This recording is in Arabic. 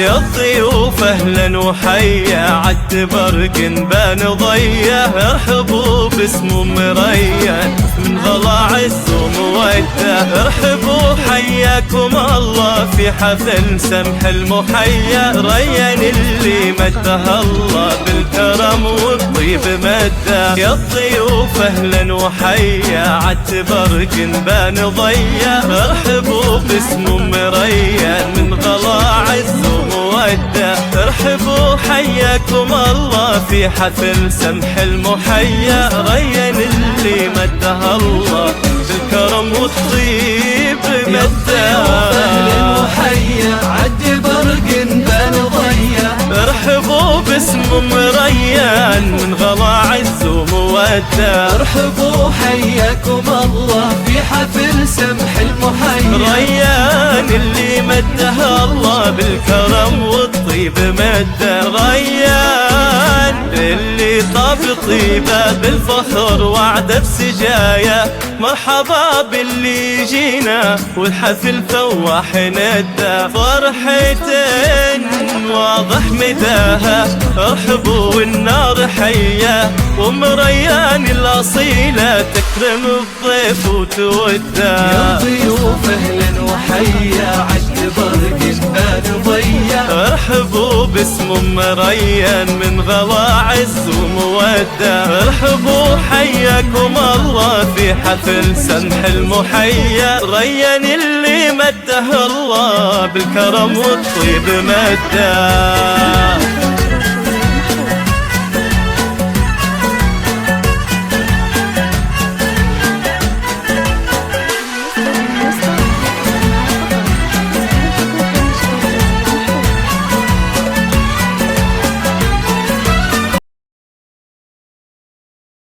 يا الضيوف اهلا وحيا عالتبرق بان ضيا، ارحبوا باسم مريا من غلا عز وموده، ارحبوا حياكم الله في حفل سمح المحيا، ريان اللي مده الله بالكرم والطيب مده. يا الضيوف اهلا وحيا عالتبرق بان ضيا، ارحبوا باسم مريا من غلا عز وموده، ارحبوا حياكم الله في حفل سمح المحيا، ريان اللي مده الله بالكرم والطيب مده. اهلا وحيا عالتبرق بان ضيا، ارحبوا باسم مريان من غلا عز وموده، ارحبوا حياكم الله في حفل سمح المحيا، ريان اللي مده الله بالكرم والطيب مده، ريان اللي طاب طيبه بالفخر وعده بسجايا، مرحبا باللي جينا والحفل فواح ندى، فرحة واضح مداها، ارحبوا والنار حية ومريان الأصيلة تكرم الضيف وتوده. يا ضيوف اهلا وحيا عالتبرق بان ضيا، ارحبوا باسم مريان من غلا عز وموده، ارحبوا حياكم الله في حفل سمح المحيا، ريان اللي مده الله بالكرم والطيب مده.